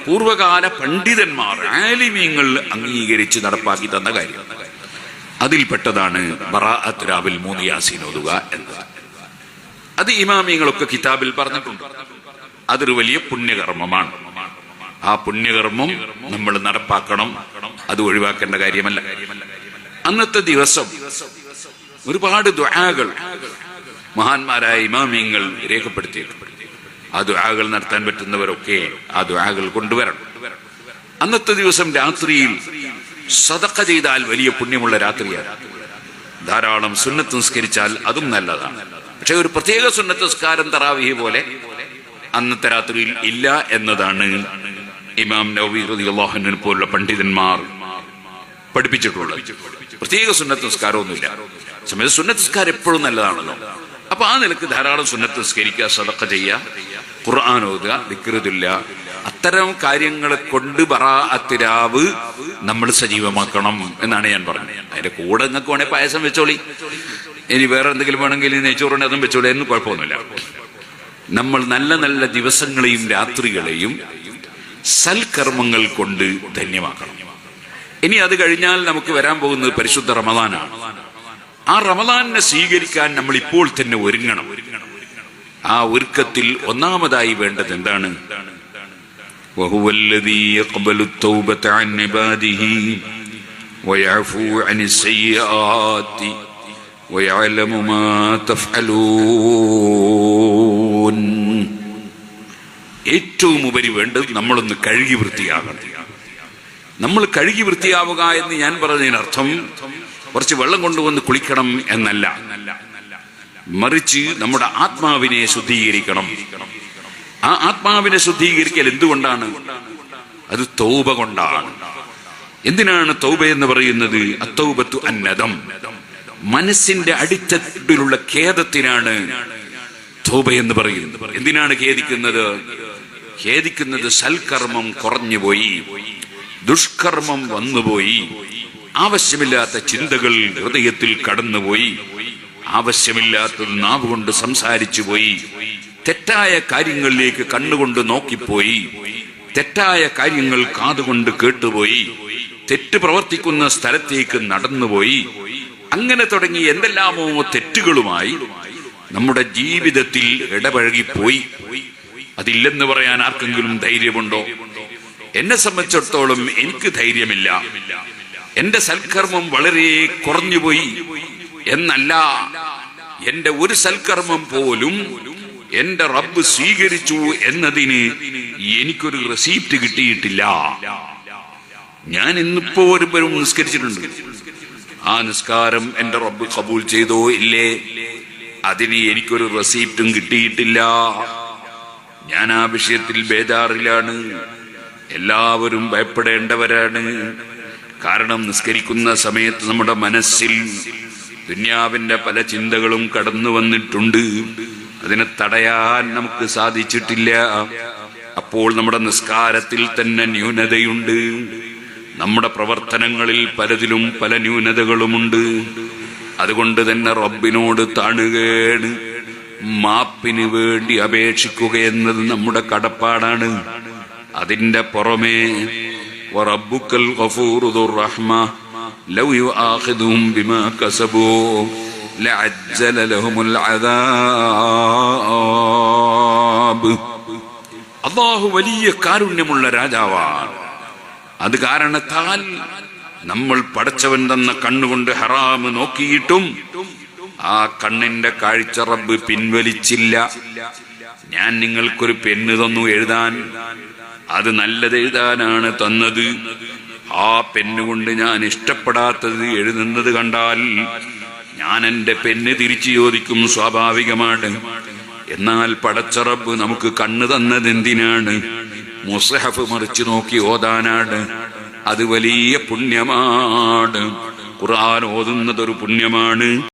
പൂർവകാല പണ്ഡിതന്മാർ ആലിമീങ്ങൾ അംഗീകരിച്ച് നടപ്പാക്കി തന്ന കാര്യം. അതിൽപ്പെട്ടതാണ് ബറാഅത്ത് രാവിൽ 3 യാസീൻ ഓതുക എന്നത്. അത് ഇമാമിങ്ങളൊക്കെ കിതാബിൽ പറഞ്ഞിട്ടുണ്ട്. അതൊരു വലിയ പുണ്യകർമ്മമാണ്. ആ പുണ്യകർമ്മം നമ്മൾ നടപ്പാക്കണം. അത് ഒഴിവാക്കേണ്ട കാര്യമല്ല. അന്നത്തെ ദിവസം ഒരുപാട് ദുആകൾ മഹാന്മാരായ ഇമാമിങ്ങൾ രേഖപ്പെടുത്തിയിട്ടുണ്ട്. ആ ദുആകൾ നടത്താൻ പറ്റുന്നവരൊക്കെ ആ ദുആകൾ കൊണ്ടുവരണം. അന്നത്തെ ദിവസം രാത്രിയിൽ സദഖ ചെയ്താൽ വലിയ പുണ്യമുള്ള രാത്രിയാണ്. ധാരാളം സുന്നത്ത് നിസ്കരിച്ചാൽ അതും നല്ലതാണ്. പക്ഷെ ഒരു പ്രത്യേക സുന്നത്ത് നിസ്കാരം തറാവീഹ് പോലെ അന്നത്തെ രാത്രിയിൽ ഇല്ല എന്നതാണ് ഇമാം നവവി റളിയല്ലാഹു അൻഹു പോലുള്ള പണ്ഡിതന്മാർ പഠിപ്പിച്ചിട്ടുള്ളത്. പ്രത്യേക സുന്നത്ത് നിസ്കാരമൊന്നുമില്ല. സമയത്ത് സുന്നത്ത് നിസ്കാരം എപ്പോഴും നല്ലതാണല്ലോ. അപ്പൊ ആ നിലക്ക് ധാരാളം സുന്നത്ത് നിസ്കരിക്കുക, സദഖ ചെയ്യുക, ഖുർആൻ ഓതുക, ദിക്ർ ചൊല്ലുക, അത്തരം കാര്യങ്ങളെ കൊണ്ട് ബറാഅത്ത് രാവ് നമ്മൾ സജീവമാക്കണം എന്നാണ് ഞാൻ പറഞ്ഞത്. അതിന്റെ കൂടെ നിങ്ങൾക്ക് വേണേൽ പായസം വെച്ചോളി, ഇനി വേറെ എന്തെങ്കിലും വേണമെങ്കിൽ നെയ്ച്ചോറിന് അതും വെച്ചോളി, എന്ന് കുഴപ്പമൊന്നുമില്ല. നമ്മൾ നല്ല നല്ല ദിവസങ്ങളെയും രാത്രികളെയും സൽക്കർമ്മങ്ങൾ കൊണ്ട് ധന്യമാക്കണം. ഇനി അത് കഴിഞ്ഞാൽ നമുക്ക് വരാൻ പോകുന്നത് പരിശുദ്ധ റമദാനാണ്. ആ റമദാനിനെ സ്വീകരിക്കാൻ നമ്മൾ ഇപ്പോൾ തന്നെ ഒരുങ്ങണം. ആ ഒരുക്കത്തിൽ ഒന്നാമതായി വേണ്ടത് എന്താണ്? വഹുവല്ലദീ യഖ്ബലു തൗബത അൻ ഇബാദിഹി വയഅഫു അനിസ് സയ്യിആതി വയഅലമു മാ തഫ്അലൂൻ. ഏറ്റവും ഉപരി വേണ്ടത് നമ്മളൊന്ന് കഴുകി വൃത്തിയാകണം. നമ്മൾ കഴുകി വൃത്തിയാവുക എന്ന് ഞാൻ പറഞ്ഞതിനർത്ഥം കുറച്ച് വെള്ളം കൊണ്ടുവന്ന് കുളിക്കണം എന്നല്ല, മറിച്ച് നമ്മുടെ ആത്മാവിനെ ശുദ്ധീകരിക്കണം. ആ ആത്മാവിനെ ശുദ്ധീകരിക്കൽ എന്തുകൊണ്ടാണ്? അത് തൗബ കൊണ്ടാണ്. എന്തിനാണ് തൗബ എന്ന് പറയുന്നത്? അത്തൗബത്തു അന്നദം, മനസ്സിന്റെ അടിത്തട്ടിലുള്ള ഖേദത്തിനാണ് തൗബ എന്ന് പറയുന്നത്. എന്തിനാണ് ഖേദിക്കുന്നത്? ഖേദിക്കുന്നത് സൽക്കർമ്മം കുറഞ്ഞുപോയി, ദുഷ്കർമ്മം വന്നുപോയി, ആവശ്യമില്ലാത്ത ചിന്തകൾ ഹൃദയത്തിൽ കടന്നുപോയി, ആവശ്യമില്ലാത്തത് നാവ് കൊണ്ട് സംസാരിച്ചു പോയി, തെറ്റായ കാര്യങ്ങളിലേക്ക് കണ്ണുകൊണ്ട് നോക്കിപ്പോയി, തെറ്റായ കാര്യങ്ങൾ കാതുകൊണ്ട് കേട്ടുപോയി, തെറ്റ് പ്രവർത്തിക്കുന്ന സ്ഥലത്തേക്ക് നടന്നുപോയി, അങ്ങനെ തുടങ്ങി എന്തെല്ലാമോ തെറ്റുകളുമായി നമ്മുടെ ജീവിതത്തിൽ ഇടപഴകിപ്പോയി. അതില്ലെന്ന് പറയാൻ ആർക്കെങ്കിലും ധൈര്യമുണ്ടോ? എന്നെ സംബന്ധിച്ചിടത്തോളം എനിക്ക് ധൈര്യമില്ല. എന്റെ സൽക്കർമ്മം വളരെ കുറഞ്ഞുപോയി എന്നല്ല, എന്റെ ഒരു സൽക്കർമ്മം പോലും എന്റെ റബ്ബ് സ്വീകരിച്ചു എന്നതിന് എനിക്കൊരു റെസീപ്റ്റ് കിട്ടിയിട്ടില്ല. ഞാൻ ഇന്നിപ്പോ ഒരുവരും നിസ്കരിച്ചിട്ടുണ്ട്. ആ നിസ്കാരം എന്റെ റബ്ബ് കബൂൽ ചെയ്തോ ഇല്ലേ, അതിന് എനിക്കൊരു റെസീപ്റ്റും കിട്ടിയിട്ടില്ല. ഞാൻ ആ വിഷയത്തിൽ ബേജാറിലാണ്. എല്ലാവരും ഭയപ്പെടേണ്ടവരാണ്. കാരണം നിസ്കരിക്കുന്ന സമയത്ത് നമ്മുടെ മനസ്സിൽ ദുനിയാവിന്റെ പല ചിന്തകളും കടന്നു വന്നിട്ടുണ്ട്. അതിനെ തടയാൻ നമുക്ക് സാധിച്ചിട്ടില്ല. അപ്പോൾ നമ്മുടെ നിസ്കാരത്തിൽ തന്നെ ന്യൂനതയുണ്ട്. നമ്മുടെ പ്രവർത്തനങ്ങളിൽ പലതിലും പല ന്യൂനതകളുമുണ്ട്. അതുകൊണ്ട് തന്നെ റബ്ബിനോട് താണുകയാണ്, മാപ്പിന് വേണ്ടി അപേക്ഷിക്കുക എന്നത് നമ്മുടെ കടപ്പാടാണ്. അതിന്റെ പുറമേ വറബ്ബുക്കൽ ഗഫൂറു ദുർ റഹ്മ ലൗ യുആഖിദുഹും ബിമാ കസബൂ ലഅജ്ജല ലഹുമുൽ അദാബ്. അല്ലാഹു വലിയ കാരുണ്യമുള്ള രാജാവാണ്. അത് കാരണത്താൽ നമ്മൾ പടച്ചവൻ തന്ന കണ്ണുകൊണ്ട് ഹറാമ് നോക്കിയിട്ടും ആ കണ്ണിന്റെ കാഴ്ച റബ്ബ് പിൻവലിച്ചില്ല. ഞാൻ നിങ്ങൾക്കൊരു പെണ്ണ് തന്നു എഴുതാൻ, അത് നല്ലത് എഴുതാനാണ് തന്നത്. ആ പെന്നുകൊണ്ട് ഞാൻ ഇഷ്ടപ്പെടാത്തത് എഴുതുന്നത് കണ്ടാൽ ഞാൻ എന്റെ പെണ്ണ് തിരിച്ചു ചോദിക്കും, സ്വാഭാവികമാണ്. എന്നാൽ പടച്ച റബ്ബ് നമുക്ക് കണ്ണ് തന്നത് എന്തിനാണ്? മുസ്ഹഫ് മറിച്ചു നോക്കി ഓതാനാണ്. അത് വലിയ പുണ്യമാണ്. ഖുർആൻ ഓതുന്നതൊരു പുണ്യമാണ്.